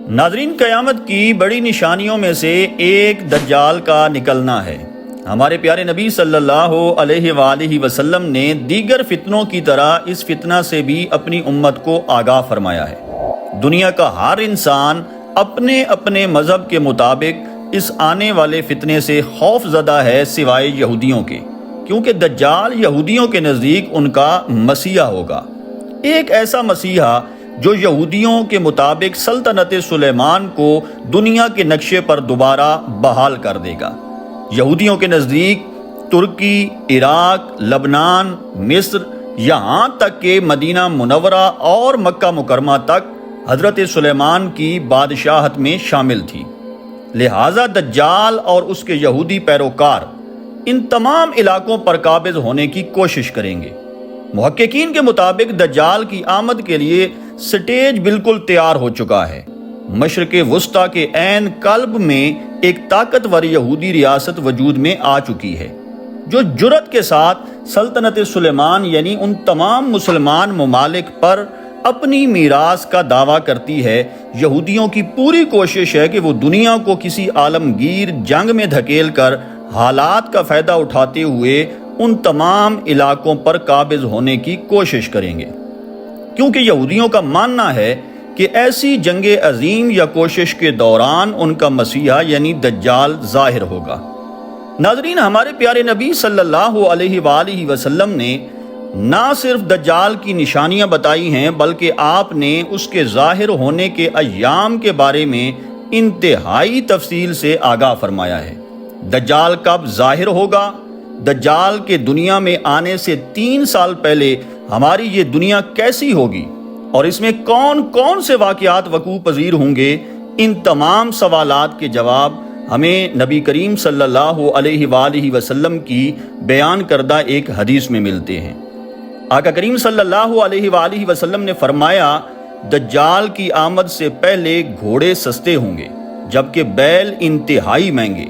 ناظرین، قیامت کی بڑی نشانیوں میں سے ایک دجال کا نکلنا ہے۔ ہمارے پیارے نبی صلی اللہ علیہ وآلہ وسلم نے دیگر فتنوں کی طرح اس فتنہ سے بھی اپنی امت کو آگاہ فرمایا ہے۔ دنیا کا ہر انسان اپنے اپنے مذہب کے مطابق اس آنے والے فتنے سے خوف زدہ ہے سوائے یہودیوں کے، کیونکہ دجال یہودیوں کے نزدیک ان کا مسیحا ہوگا، ایک ایسا مسیحا جو یہودیوں کے مطابق سلطنت سلیمان کو دنیا کے نقشے پر دوبارہ بحال کر دے گا۔ یہودیوں کے نزدیک ترکی، عراق، لبنان، مصر، یہاں تک کہ مدینہ منورہ اور مکہ مکرمہ تک حضرت سلیمان کی بادشاہت میں شامل تھی، لہٰذا دجال اور اس کے یہودی پیروکار ان تمام علاقوں پر قابض ہونے کی کوشش کریں گے۔ محققین کے مطابق دجال کی آمد کے لیے سٹیج بالکل تیار ہو چکا ہے۔ مشرق وسطیٰ کے عین قلب میں ایک طاقتور یہودی ریاست وجود میں آ چکی ہے، جو جرأت کے ساتھ سلطنت سلیمان یعنی ان تمام مسلمان ممالک پر اپنی میراث کا دعویٰ کرتی ہے۔ یہودیوں کی پوری کوشش ہے کہ وہ دنیا کو کسی عالمگیر جنگ میں دھکیل کر حالات کا فائدہ اٹھاتے ہوئے ان تمام علاقوں پر قابض ہونے کی کوشش کریں گے، کیونکہ یہودیوں کا ماننا ہے کہ ایسی جنگ عظیم یا کوشش کے دوران ان کا مسیحا یعنی دجال ظاہر ہوگا۔ ناظرین، ہمارے پیارے نبی صلی اللہ علیہ وآلہ وسلم نے نہ صرف دجال کی نشانیاں بتائی ہیں، بلکہ آپ نے اس کے ظاہر ہونے کے ایام کے بارے میں انتہائی تفصیل سے آگاہ فرمایا ہے۔ دجال کب ظاہر ہوگا؟ دجال کے دنیا میں آنے سے 3 سال پہلے ہماری یہ دنیا کیسی ہوگی اور اس میں کون کون سے واقعات وقوع پذیر ہوں گے، ان تمام سوالات کے جواب ہمیں نبی کریم صلی اللہ علیہ وآلہ وسلم کی بیان کردہ ایک حدیث میں ملتے ہیں۔ آقا کریم صلی اللہ علیہ وآلہ وسلم نے فرمایا، دجال کی آمد سے پہلے گھوڑے سستے ہوں گے جبکہ بیل انتہائی مہنگے۔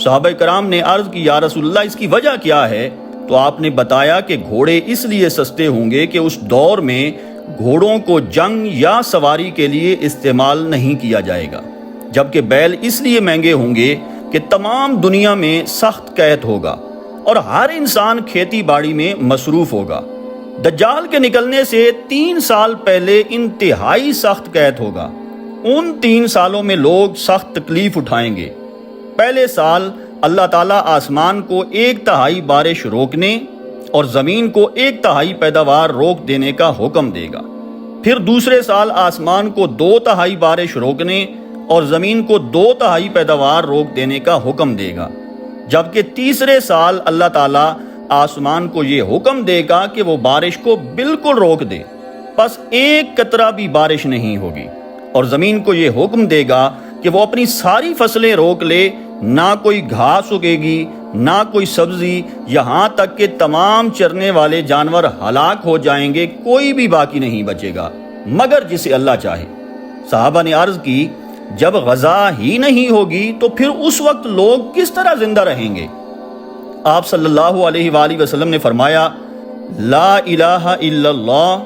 صحابہ کرام نے عرض کی، یا رسول اللہ، اس کی وجہ کیا ہے؟ تو آپ نے بتایا کہ گھوڑے اس لیے سستے ہوں گے کہ اس دور میں گھوڑوں کو جنگ یا سواری کے لیے استعمال نہیں کیا جائے گا، جبکہ بیل اس لیے مہنگے ہوں گے کہ تمام دنیا میں سخت قحط ہوگا اور ہر انسان کھیتی باڑی میں مصروف ہوگا۔ دجال کے نکلنے سے 3 سال پہلے انتہائی سخت قحط ہوگا۔ ان 3 سالوں میں لوگ سخت تکلیف اٹھائیں گے۔ پہلے سال اللہ تعالیٰ آسمان کو 1/3 بارش روکنے اور زمین کو 1/3 پیداوار روک دینے کا حکم دے گا۔ پھر دوسرے سال آسمان کو 2/3 بارش روکنے اور زمین کو 2/3 پیداوار روک دینے کا حکم دے گا، جبکہ تیسرے سال اللہ تعالیٰ آسمان کو یہ حکم دے گا کہ وہ بارش کو بالکل روک دے، پس 1 قطرہ بھی بارش نہیں ہوگی، اور زمین کو یہ حکم دے گا کہ وہ اپنی ساری فصلیں روک لے، نہ کوئی گھاس اگے گی، نہ کوئی سبزی، یہاں تک کہ تمام چرنے والے جانور ہلاک ہو جائیں گے، کوئی بھی باقی نہیں بچے گا مگر جسے اللہ چاہے۔ صحابہ نے عرض کی، جب غذا ہی نہیں ہوگی تو پھر اس وقت لوگ کس طرح زندہ رہیں گے؟ آپ صلی اللہ علیہ وآلہ وسلم نے فرمایا، لا الہ الا اللہ،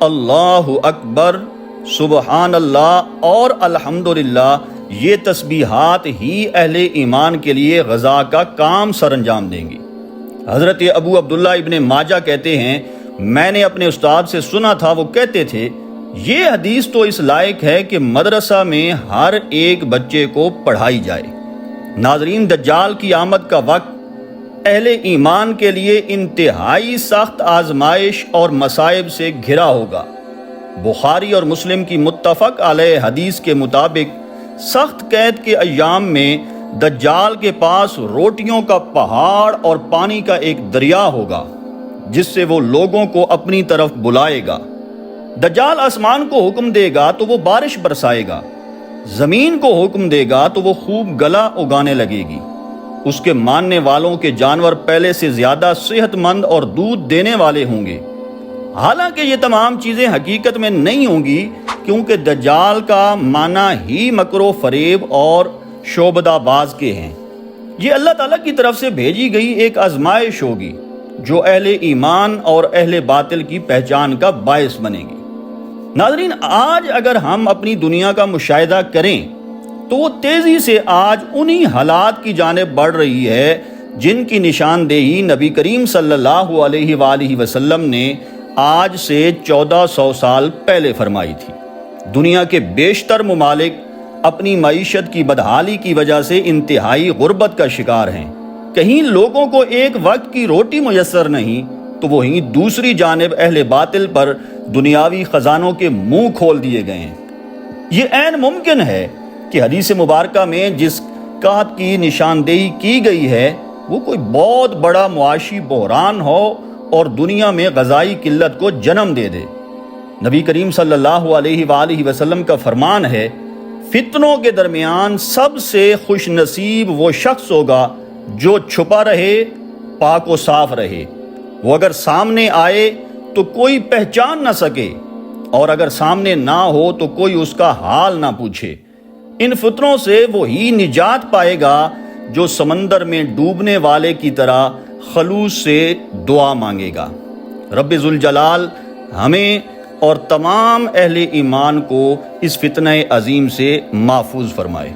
اللہ اکبر، سبحان اللہ اور الحمدللہ، یہ تسبیحات ہی اہل ایمان کے لیے غذا کا کام سر انجام دیں گی۔ حضرت ابو عبداللہ ابن ماجہ کہتے ہیں، میں نے اپنے استاد سے سنا تھا، وہ کہتے تھے، یہ حدیث تو اس لائق ہے کہ مدرسہ میں ہر ایک بچے کو پڑھائی جائے۔ ناظرین، دجال کی آمد کا وقت اہل ایمان کے لیے انتہائی سخت آزمائش اور مصائب سے گھرا ہوگا۔ بخاری اور مسلم کی متفق علیہ حدیث کے مطابق سخت قید کے ایام میں دجال کے پاس روٹیوں کا پہاڑ اور پانی کا ایک دریا ہوگا، جس سے وہ لوگوں کو اپنی طرف بلائے گا۔ دجال آسمان کو حکم دے گا تو وہ بارش برسائے گا، زمین کو حکم دے گا تو وہ خوب گلا اگانے لگے گی۔ اس کے ماننے والوں کے جانور پہلے سے زیادہ صحت مند اور دودھ دینے والے ہوں گے۔ حالانکہ یہ تمام چیزیں حقیقت میں نہیں ہوں گی، کیونکہ دجال کا معنی ہی مکر و فریب اور شعبدہ باز کے ہیں۔ یہ اللہ تعالیٰ کی طرف سے بھیجی گئی ایک آزمائش ہوگی جو اہل ایمان اور اہل باطل کی پہچان کا باعث بنے گی۔ ناظرین، آج اگر ہم اپنی دنیا کا مشاہدہ کریں تو وہ تیزی سے آج انہی حالات کی جانب بڑھ رہی ہے جن کی نشاندہی نبی کریم صلی اللہ علیہ وآلہ وسلم نے آج سے 1400 سال پہلے فرمائی تھی۔ دنیا کے بیشتر ممالک اپنی معیشت کی بدحالی کی وجہ سے انتہائی غربت کا شکار ہیں۔ کہیں لوگوں کو ایک وقت کی روٹی میسر نہیں تو وہیں دوسری جانب اہل باطل پر دنیاوی خزانوں کے منہ کھول دیے گئے ہیں۔ یہ عین ممکن ہے کہ حدیث مبارکہ میں جس قحط کی نشاندہی کی گئی ہے وہ کوئی بہت بڑا معاشی بحران ہو اور دنیا میں غذائی قلت کو جنم دے دے۔ نبی کریم صلی اللہ علیہ وآلہ وسلم کا فرمان ہے، فتنوں کے درمیان سب سے خوش نصیب وہ شخص ہوگا جو چھپا رہے، پاک و صاف رہے۔ وہ اگر سامنے آئے تو کوئی پہچان نہ سکے، اور اگر سامنے نہ ہو تو کوئی اس کا حال نہ پوچھے۔ ان فتنوں سے وہی نجات پائے گا جو سمندر میں ڈوبنے والے کی طرح خلوص سے دعا مانگے گا۔ رب ذوالجلال ہمیں اور تمام اہل ایمان کو اس فتنہ عظیم سے محفوظ فرمائے۔